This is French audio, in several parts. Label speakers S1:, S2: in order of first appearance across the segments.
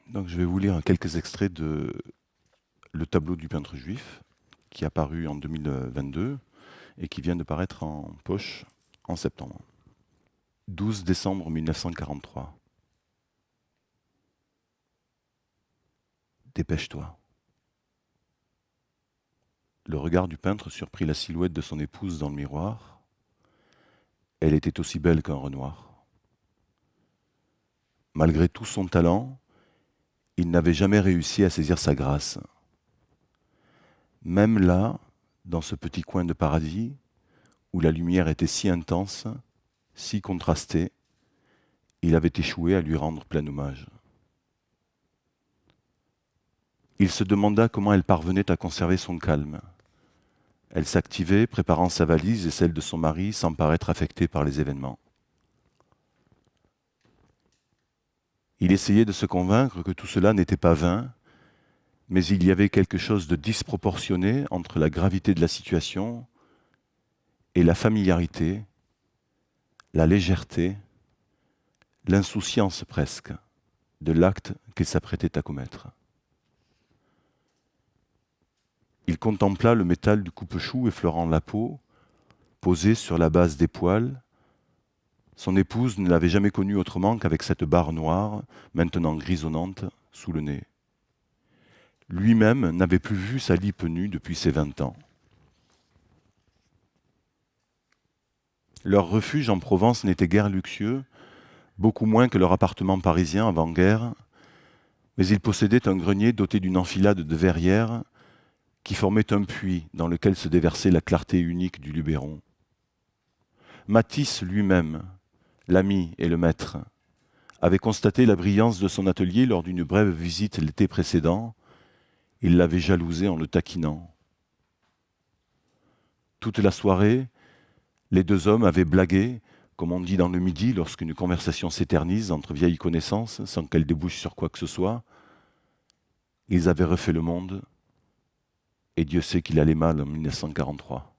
S1: Donc je vais vous lire quelques extraits de Le tableau du peintre juif, qui est apparu en 2022 et qui vient de paraître en poche en septembre. 12 décembre 1943. Dépêche-toi. Le regard du peintre surprit la silhouette de son épouse dans le miroir. Elle était aussi belle qu'un Renoir. Malgré tout son talent, il n'avait jamais réussi à saisir sa grâce. Même là, dans ce petit coin de paradis, où la lumière était si intense, si contrastée, il avait échoué à lui rendre plein hommage. Il se demanda comment elle parvenait à conserver son calme. Elle s'activait, préparant sa valise et celle de son mari sans paraître affectée par les événements. Il essayait de se convaincre que tout cela n'était pas vain, mais il y avait quelque chose de disproportionné entre la gravité de la situation et la familiarité, la légèreté, l'insouciance presque de l'acte qu'il s'apprêtait à commettre. Il contempla le métal du coupe-chou effleurant la peau, posé sur la base des poils. Son épouse ne l'avait jamais connu autrement qu'avec cette barre noire, maintenant grisonnante, sous le nez. Lui-même n'avait plus vu sa lippe nue depuis ses 20 ans. Leur refuge en Provence n'était guère luxueux, beaucoup moins que leur appartement parisien avant-guerre, mais il possédait un grenier doté d'une enfilade de verrières qui formait un puits dans lequel se déversait la clarté unique du Luberon. Matisse lui-même, l'ami et le maître, avait constaté la brillance de son atelier lors d'une brève visite l'été précédent. Il l'avait jalousé en le taquinant. Toute la soirée, les deux hommes avaient blagué, comme on dit dans le Midi lorsqu'une conversation s'éternise entre vieilles connaissances sans qu'elle débouche sur quoi que ce soit. Ils avaient refait le monde, et Dieu sait qu'il allait mal en 1943.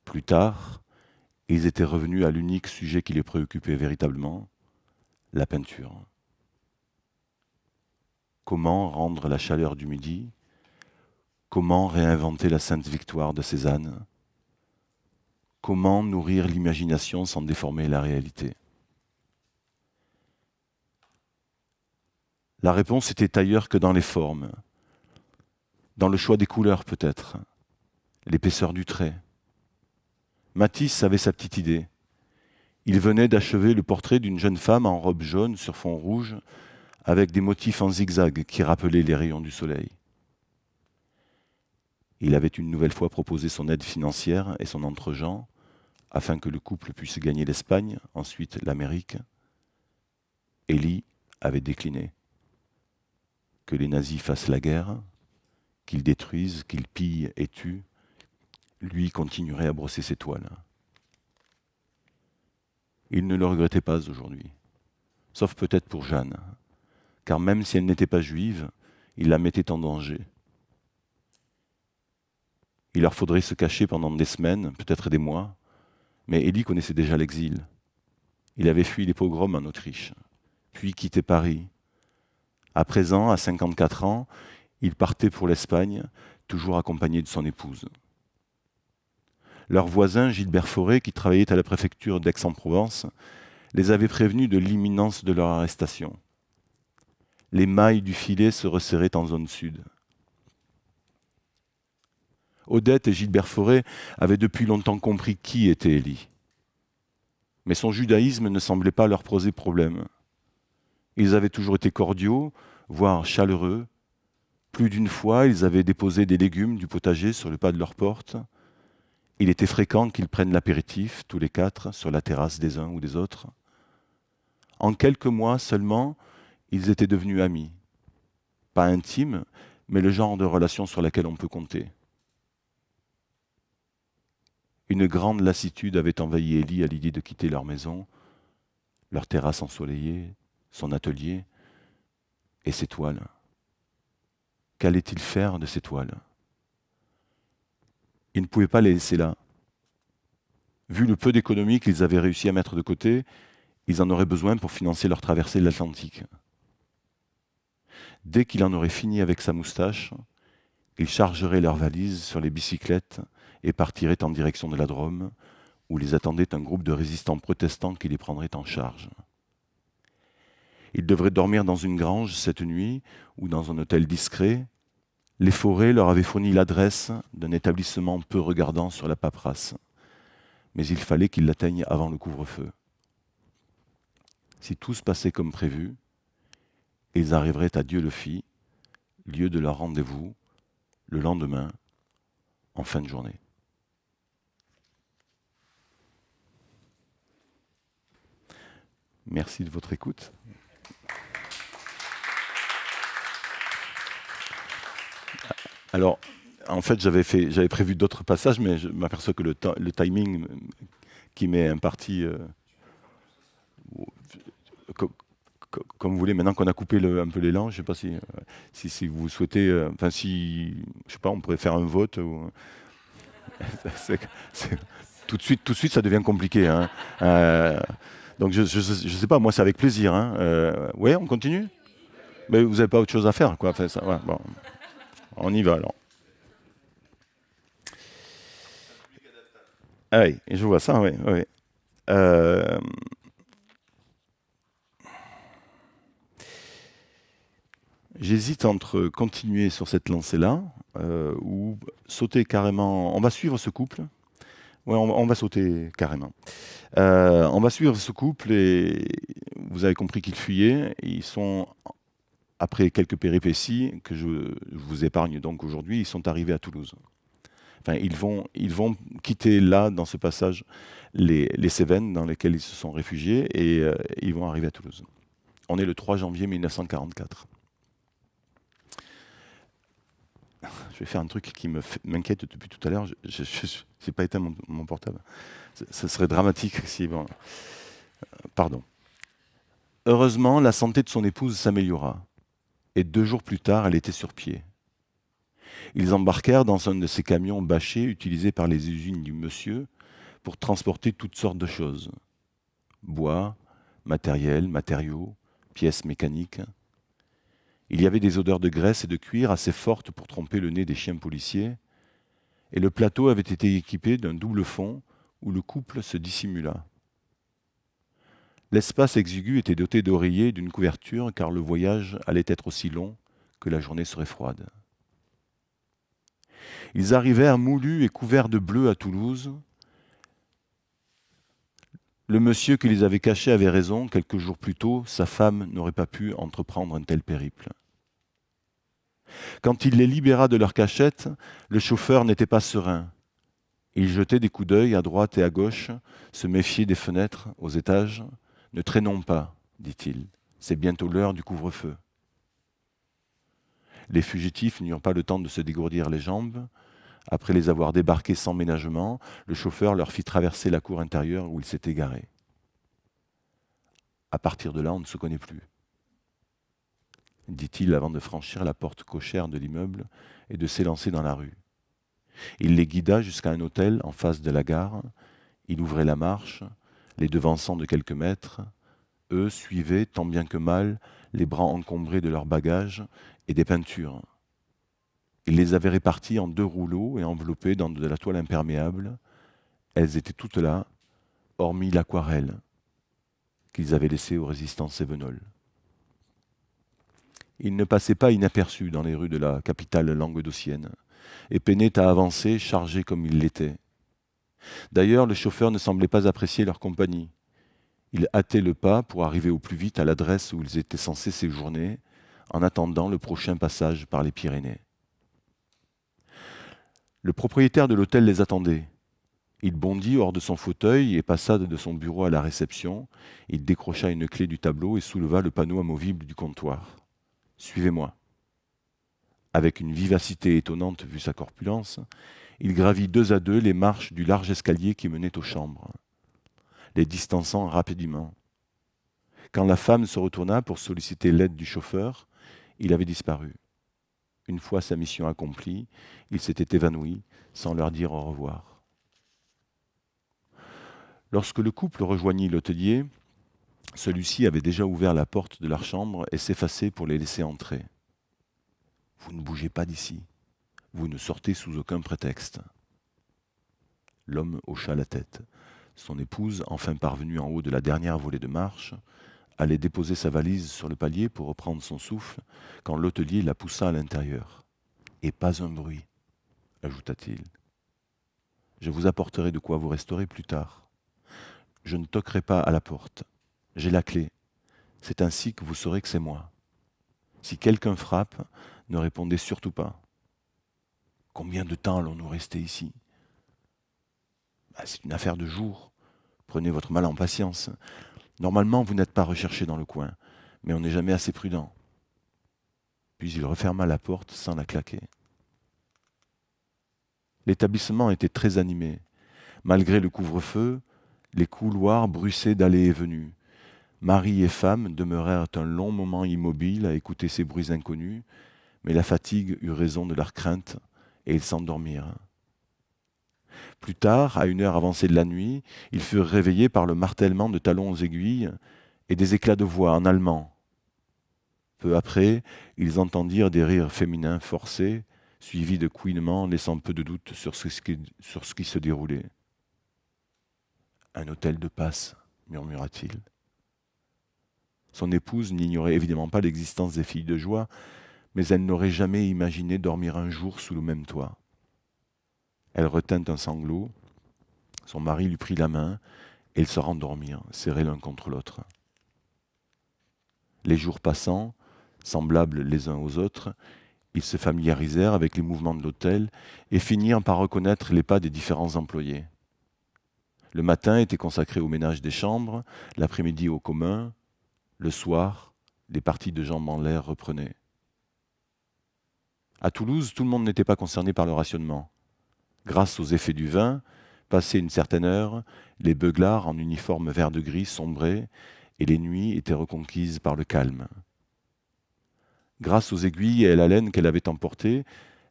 S1: Plus tard, ils étaient revenus à l'unique sujet qui les préoccupait véritablement, la peinture. Comment rendre la chaleur du midi? Comment réinventer la sainte victoire de Cézanne? Comment nourrir l'imagination sans déformer la réalité? La réponse était ailleurs que dans les formes, dans le choix des couleurs peut-être, l'épaisseur du trait. Matisse avait sa petite idée. Il venait d'achever le portrait d'une jeune femme en robe jaune sur fond rouge, avec des motifs en zigzag qui rappelaient les rayons du soleil. Il avait une nouvelle fois proposé son aide financière et son entregent, afin que le couple puisse gagner l'Espagne, ensuite l'Amérique. Élie avait décliné. Que les nazis fassent la guerre, qu'ils détruisent, qu'ils pillent et tuent, lui continuerait à brosser ses toiles. Il ne le regrettait pas aujourd'hui, sauf peut-être pour Jeanne, car même si elle n'était pas juive, il la mettait en danger. Il leur faudrait se cacher pendant des semaines, peut-être des mois, mais Élie connaissait déjà l'exil. Il avait fui les pogroms en Autriche, puis quitté Paris. À présent, à 54 ans, il partait pour l'Espagne, toujours accompagné de son épouse. Leur voisin, Gilbert Fauré, qui travaillait à la préfecture d'Aix-en-Provence, les avait prévenus de l'imminence de leur arrestation. Les mailles du filet se resserraient en zone sud. Odette et Gilbert Fauré avaient depuis longtemps compris qui était Élie. Mais son judaïsme ne semblait pas leur poser problème. Ils avaient toujours été cordiaux, voire chaleureux. Plus d'une fois, ils avaient déposé des légumes du potager sur le pas de leur porte. Il était fréquent qu'ils prennent l'apéritif, tous les quatre, sur la terrasse des uns ou des autres. En quelques mois seulement, ils étaient devenus amis. Pas intimes, mais le genre de relation sur laquelle on peut compter. Une grande lassitude avait envahi Élie à l'idée de quitter leur maison, leur terrasse ensoleillée, son atelier et ses toiles. Qu'allait-il faire de ces toiles? Il ne pouvait pas les laisser là. Vu le peu d'économies qu'ils avaient réussi à mettre de côté, Ils en auraient besoin pour financer leur traversée de l'Atlantique. Dès qu'il en aurait fini avec sa moustache, ils chargeraient leurs valises sur les bicyclettes et partiraient en direction de la Drôme, où les attendait un groupe de résistants protestants qui les prendrait en charge. Ils devraient dormir dans une grange cette nuit ou dans un hôtel discret. Les Forêts leur avaient fourni l'adresse d'un établissement peu regardant sur la paperasse. Mais il fallait qu'ils l'atteignent avant le couvre-feu. Si tout se passait comme prévu, ils arriveraient à Dieu-le-Fit, lieu de leur rendez-vous, le lendemain, en fin de journée. Merci de votre écoute. Alors, en fait, j'avais prévu d'autres passages, mais je m'aperçois que le timing qui m'est imparti, comme vous voulez, maintenant qu'on a coupé un peu l'élan, je ne sais pas si vous souhaitez, enfin si, je sais pas, on pourrait faire un vote. Ou, tout de suite, ça devient compliqué. Hein. Donc je sais pas, moi c'est avec plaisir. Hein. Ouais, on continue. Mais vous n'avez pas autre chose à faire, quoi. Enfin, ça, ouais, bon. On y va alors. Ah oui, je vois ça, oui. Oui. J'hésite entre continuer sur cette lancée-là ou sauter carrément. On va suivre ce couple. Ouais, on va sauter carrément. On va suivre ce couple et vous avez compris qu'ils fuyaient. Ils sont, après quelques péripéties que je vous épargne donc aujourd'hui, ils sont arrivés à Toulouse. Enfin, ils vont quitter là, dans ce passage, les Cévennes dans lesquelles ils se sont réfugiés et ils vont arriver à Toulouse. On est le 3 janvier 1944. Je vais faire un truc qui m'inquiète depuis tout à l'heure. Je n'ai pas éteint mon portable. Ce serait dramatique si... Bon, pardon. Heureusement, la santé de son épouse s'améliora. Et 2 jours plus tard, elle était sur pied. Ils embarquèrent dans un de ces camions bâchés utilisés par les usines du monsieur pour transporter toutes sortes de choses. Bois, matériaux, pièces mécaniques. Il y avait des odeurs de graisse et de cuir assez fortes pour tromper le nez des chiens policiers, et le plateau avait été équipé d'un double fond où le couple se dissimula. L'espace exigu était doté d'oreillers et d'une couverture car le voyage allait être aussi long que la journée serait froide. Ils arrivèrent moulus et couverts de bleu à Toulouse. Le monsieur qui les avait cachés avait raison, quelques jours plus tôt, sa femme n'aurait pas pu entreprendre un tel périple. Quand il les libéra de leur cachette, le chauffeur n'était pas serein. Il jetait des coups d'œil à droite et à gauche, se méfiait des fenêtres aux étages. « Ne traînons pas, dit-il, c'est bientôt l'heure du couvre-feu. » Les fugitifs n'eurent pas le temps de se dégourdir les jambes. Après les avoir débarqués sans ménagement, le chauffeur leur fit traverser la cour intérieure où ils s'étaient garés. À partir de là, on ne se connaît plus, dit-il avant de franchir la porte cochère de l'immeuble et de s'élancer dans la rue. Il les guida jusqu'à un hôtel en face de la gare. Il ouvrait la marche, les devançant de quelques mètres. Eux suivaient, tant bien que mal, les bras encombrés de leurs bagages et des peintures. Il les avait réparties en 2 rouleaux et enveloppées dans de la toile imperméable. Elles étaient toutes là, hormis l'aquarelle qu'ils avaient laissée aux résistants cévenols. Ils ne passaient pas inaperçus dans les rues de la capitale languedocienne et peinaient à avancer, chargés comme ils l'étaient. D'ailleurs, le chauffeur ne semblait pas apprécier leur compagnie. Il hâtait le pas pour arriver au plus vite à l'adresse où ils étaient censés séjourner, en attendant le prochain passage par les Pyrénées. Le propriétaire de l'hôtel les attendait. Il bondit hors de son fauteuil et passa de son bureau à la réception. Il décrocha une clé du tableau et souleva le panneau amovible du comptoir. « Suivez-moi ». Avec une vivacité étonnante vu sa corpulence, il gravit 2 à 2 les marches du large escalier qui menait aux chambres, les distançant rapidement. Quand la femme se retourna pour solliciter l'aide du chauffeur, il avait disparu. Une fois sa mission accomplie, il s'était évanoui sans leur dire au revoir. Lorsque le couple rejoignit l'hôtelier, Celui-ci avait déjà ouvert la porte de leur chambre et s'effaçait pour les laisser entrer. « Vous ne bougez pas d'ici. Vous ne sortez sous aucun prétexte. » L'homme hocha la tête. Son épouse, enfin parvenue en haut de la dernière volée de marche, allait déposer sa valise sur le palier pour reprendre son souffle, quand l'hôtelier la poussa à l'intérieur. « Et pas un bruit, » ajouta-t-il. « Je vous apporterai de quoi vous restaurer plus tard. Je ne toquerai pas à la porte. J'ai la clé. C'est ainsi que vous saurez que c'est moi. Si quelqu'un frappe, ne répondez surtout pas. Combien de temps allons-nous rester ici ? C'est une affaire de jours. Prenez votre mal en patience. Normalement, vous n'êtes pas recherché dans le coin, mais on n'est jamais assez prudent. » Puis il referma la porte sans la claquer. L'établissement était très animé. Malgré le couvre-feu, les couloirs bruissaient d'allées et venues. Mari et femme demeurèrent un long moment immobiles à écouter ces bruits inconnus, mais la fatigue eut raison de leur crainte et ils s'endormirent. Plus tard, à une heure avancée de la nuit, ils furent réveillés par le martèlement de talons aux aiguilles et des éclats de voix en allemand. Peu après, ils entendirent des rires féminins forcés, suivis de couinements laissant peu de doute sur ce qui se déroulait. « Un hôtel de passe, » murmura-t-il. Son épouse n'ignorait évidemment pas l'existence des filles de joie, mais elle n'aurait jamais imaginé dormir un jour sous le même toit. Elle retint un sanglot, son mari lui prit la main, et ils se rendormirent, serrés l'un contre l'autre. Les jours passant, semblables les uns aux autres, ils se familiarisèrent avec les mouvements de l'hôtel et finirent par reconnaître les pas des différents employés. Le matin était consacré au ménage des chambres, l'après-midi au commun, le soir, les parties de jambes en l'air reprenaient. À Toulouse, tout le monde n'était pas concerné par le rationnement. Grâce aux effets du vin, passé une certaine heure, les beuglards en uniforme vert de gris sombraient et les nuits étaient reconquises par le calme. Grâce aux aiguilles et à la laine qu'elle avait emportées,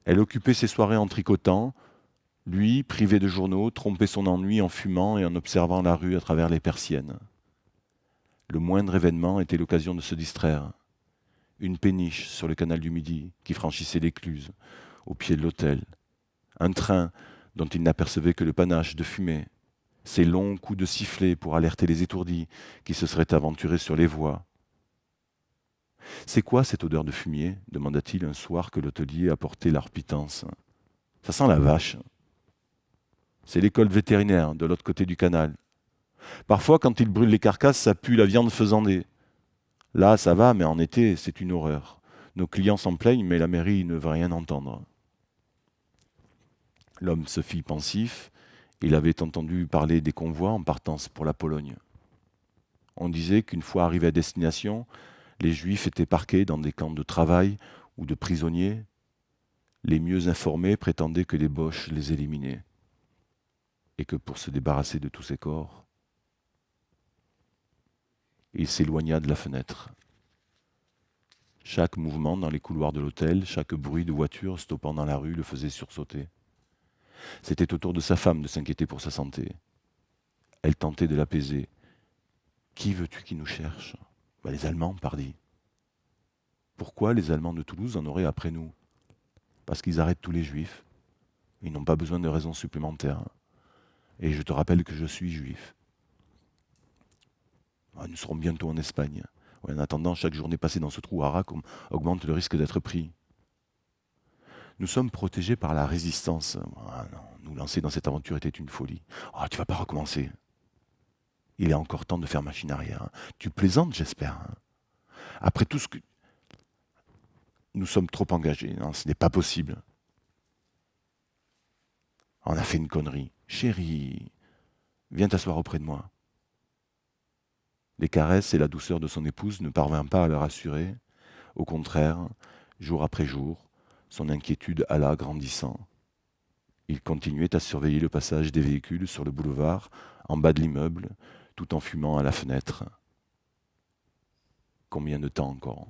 S1: elle occupait ses soirées en tricotant. Lui, privé de journaux, trompait son ennui en fumant et en observant la rue à travers les persiennes. Le moindre événement était l'occasion de se distraire. Une péniche sur le canal du Midi qui franchissait l'écluse, au pied de l'hôtel. Un train dont il n'apercevait que le panache de fumée. Ses longs coups de sifflet pour alerter les étourdis qui se seraient aventurés sur les voies. « C'est quoi cette odeur de fumier ?» demanda-t-il un soir que l'hôtelier apportait leur pitance. « Ça sent la vache. » « C'est l'école vétérinaire de l'autre côté du canal. Parfois, quand ils brûlent les carcasses, ça pue la viande faisandée. Là, ça va, mais en été, c'est une horreur. Nos clients s'en plaignent, mais la mairie ne veut rien entendre. » L'homme se fit pensif. Il avait entendu parler des convois en partance pour la Pologne. On disait qu'une fois arrivés à destination, les Juifs étaient parqués dans des camps de travail ou de prisonniers. Les mieux informés prétendaient que les Boches les éliminaient. Et que pour se débarrasser de tous ces corps, il s'éloigna de la fenêtre. Chaque mouvement dans les couloirs de l'hôtel, chaque bruit de voiture stoppant dans la rue le faisait sursauter. C'était au tour de sa femme de s'inquiéter pour sa santé. Elle tentait de l'apaiser. « Qui veux-tu qui nous cherche ? » Les Allemands, pardi. Pourquoi les Allemands de Toulouse en auraient après nous ? Parce qu'ils arrêtent tous les Juifs. Ils n'ont pas besoin de raisons supplémentaires. Et je te rappelle que je suis juif. Nous serons bientôt en Espagne. En attendant, chaque journée passée dans ce trou à rats augmente le risque d'être pris. Nous sommes protégés par la résistance. Non, nous lancer dans cette aventure était une folie. Tu vas pas recommencer. Il est encore temps de faire machine arrière. Tu plaisantes, j'espère. Après tout ce que... Nous sommes trop engagés. Non, ce n'est pas possible. On a fait une connerie. Chérie, viens t'asseoir auprès de moi. Les caresses et la douceur de son épouse ne parvinrent pas à le rassurer. Au contraire, jour après jour, son inquiétude alla grandissant. Il continuait à surveiller le passage des véhicules sur le boulevard, en bas de l'immeuble, tout en fumant à la fenêtre. Combien de temps encore ?